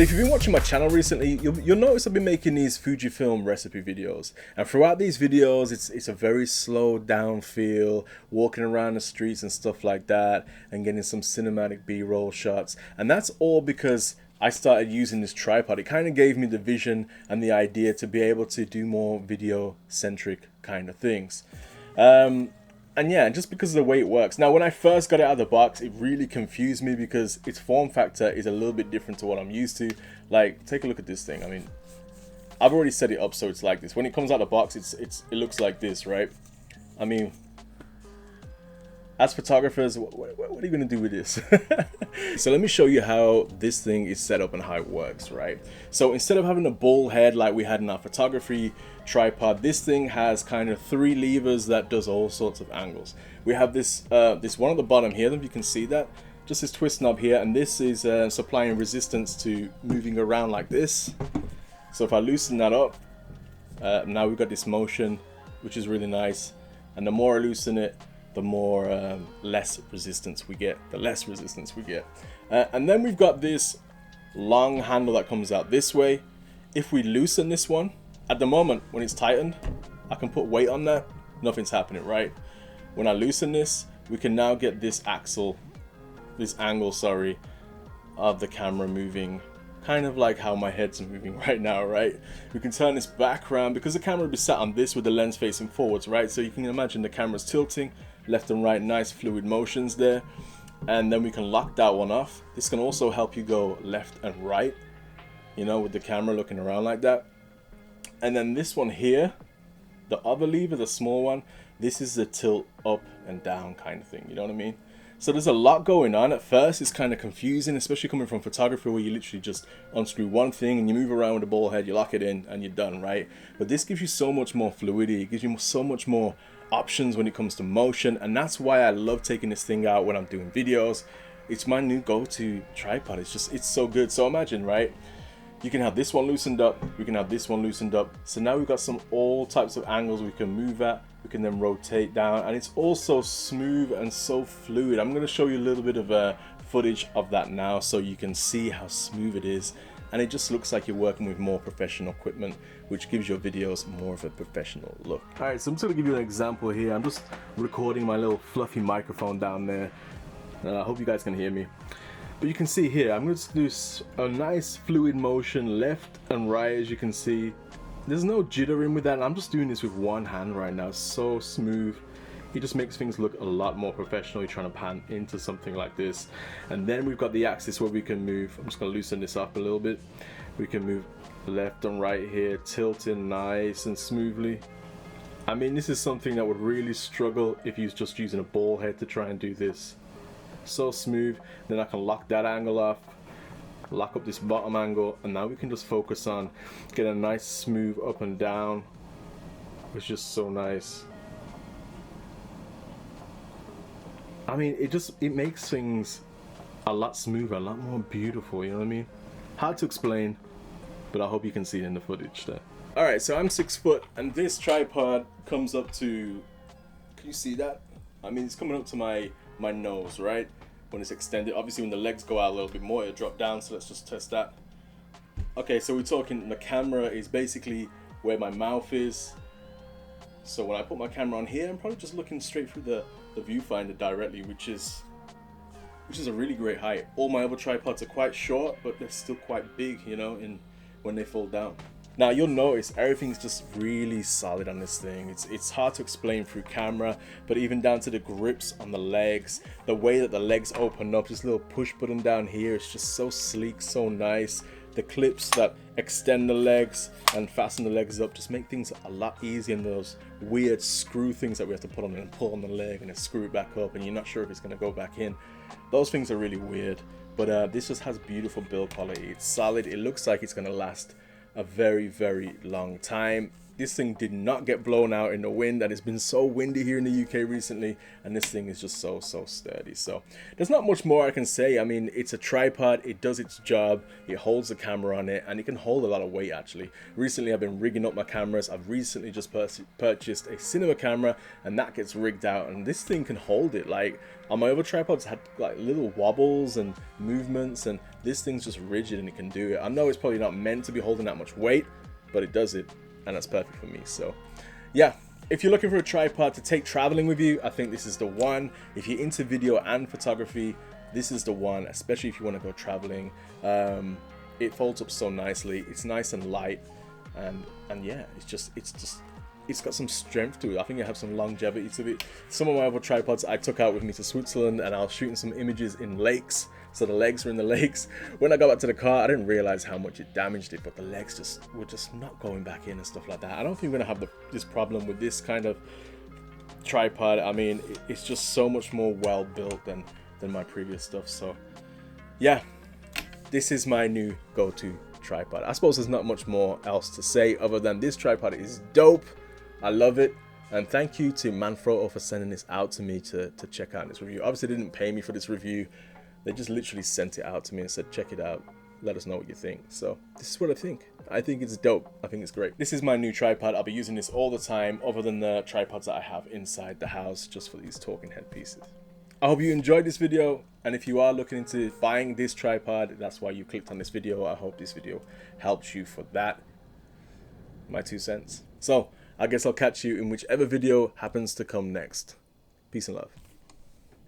So if you've been watching my channel recently, you'll notice I've been making these Fujifilm recipe videos. And throughout these videos, it's a very slowed down feel, walking around the streets and stuff like that, and getting some cinematic B-roll shots. And that's all because I started using this tripod. It kind of gave me the vision and the idea to be able to do more video-centric kind of things. And yeah, just because of the way it works. Now, when I first got it out of the box, it really confused me because its form factor is a little bit different to what I'm used to. Like, take a look at this thing. I mean, I've already set it up so it's like this. When it comes out of the box, it looks like this, right? I mean, as photographers, what are you going to do with this? So let me show you how this thing is set up and how it works, right? So instead of having a ball head like we had in our photography tripod, this thing has kind of 3 levers that does all sorts of angles. We have this this one at the bottom here, if you can see that, just this twist knob here, and this is supplying resistance to moving around like this. So if I loosen that up, now we've got this motion, which is really nice. And the more I loosen it, the more less resistance we get, and then we've got this long handle that comes out this way. If we loosen this one, at the moment when it's tightened, I can put weight on there, nothing's happening, right? When I loosen this, we can now get this angle, sorry, of the camera moving, kind of like how my head's moving right now, right? We can turn this back around because the camera will be sat on this with the lens facing forwards, right? So you can imagine the camera's tilting left and right, nice fluid motions there. And then we can lock that one off. This can also help you go left and right, you know, with the camera looking around like that. And then this one here, the other lever, the small one, this is the tilt up and down kind of thing, you know what I mean? So there's a lot going on. At first it's kind of confusing, especially coming from photography where you literally just unscrew one thing and you move around with the ball head, you lock it in and you're done, right? But this gives you so much more fluidity, it gives you so much more options when it comes to motion, and that's why I love taking this thing out when I'm doing videos. It's my new go-to tripod. It's so good. So imagine, right? You can have this one loosened up, we can have this one loosened up. So now we've got all types of angles we can move at, we can then rotate down, and it's also smooth and so fluid. I'm going to show you a little bit of footage of that now so you can see how smooth it is. And it just looks like you're working with more professional equipment, which gives your videos more of a professional look. All right, so I'm just gonna give you an example here. I'm just recording my little fluffy microphone down there. I hope you guys can hear me. But you can see here, I'm going to do a nice fluid motion left and right, as you can see. There's no jittering with that, and I'm just doing this with one hand right now. It's so smooth. It just makes things look a lot more professional. You're trying to pan into something like this. And then we've got the axis where we can move. I'm just going to loosen this up a little bit. We can move left and right here, tilting nice and smoothly. I mean, this is something that would really struggle if you're just using a ball head to try and do this. So smooth. Then I can lock that angle off, lock up this bottom angle, and now we can just focus on get a nice smooth up and down. It's just so nice. I mean, it makes things a lot smoother, a lot more beautiful, you know what I mean? Hard to explain, but I hope you can see it in the footage there. Alright, so I'm 6 foot, and this tripod comes up to, can you see that? I mean, it's coming up to my nose, right? When it's extended. Obviously when the legs go out a little bit more, it'll drop down, so let's just test that. Okay, so we're talking, the camera is basically where my mouth is. So when I put my camera on here, I'm probably just looking straight through the viewfinder directly, which is a really great height. All my other tripods are quite short, but they're still quite big, you know, when they fall down. Now you'll notice everything's just really solid on this thing. It's hard to explain through camera, but even down to the grips on the legs, the way that the legs open up, this little push button down here, it's just so sleek, so nice. The clips that extend the legs and fasten the legs up just make things a lot easier than those weird screw things that we have to put on and pull on the leg and then screw it back up and you're not sure if it's going to go back in. Those things are really weird, but this just has beautiful build quality. It's solid. It looks like it's going to last a very, very long time. This thing did not get blown out in the wind, and it's been so windy here in the UK recently, and this thing is just so sturdy. So there's not much more I can say. I mean, it's a tripod, it does its job, it holds the camera on it, and it can hold a lot of weight actually. Recently I've been rigging up my cameras. I've recently just purchased a cinema camera, and that gets rigged out, and this thing can hold it. Like on my other tripods had like little wobbles and movements, and this thing's just rigid and it can do it. I know it's probably not meant to be holding that much weight, but it does it, and that's perfect for me. So yeah, if you're looking for a tripod to take traveling with you, I think this is the one. If you're into video and photography, this is the one, especially if you want to go traveling. It folds up so nicely, it's nice and light, and yeah, it's got some strength to it. I think it has some longevity to it. Some of my other tripods I took out with me to Switzerland, and I was shooting some images in lakes, so the legs were in the lakes. When I got back to the car, I didn't realize how much it damaged it, but the legs were just not going back in and stuff like that. I don't think we're gonna have this problem with this kind of tripod. I mean, it's just so much more well built than my previous stuff. So yeah, this is my new go-to tripod. I suppose there's not much more else to say other than this tripod is dope. I love it, and thank you to Manfrotto for sending this out to me to check out in this review. Obviously they didn't pay me for this review, they just literally sent it out to me and said check it out, let us know what you think. So this is what I think. I think it's dope. I think it's great. This is my new tripod. I'll be using this all the time, other than the tripods that I have inside the house just for these talking head pieces. I hope you enjoyed this video, and if you are looking into buying this tripod, that's why you clicked on this video. I hope this video helps you for that. My 2 cents. So I guess I'll catch you in whichever video happens to come next. Peace and love.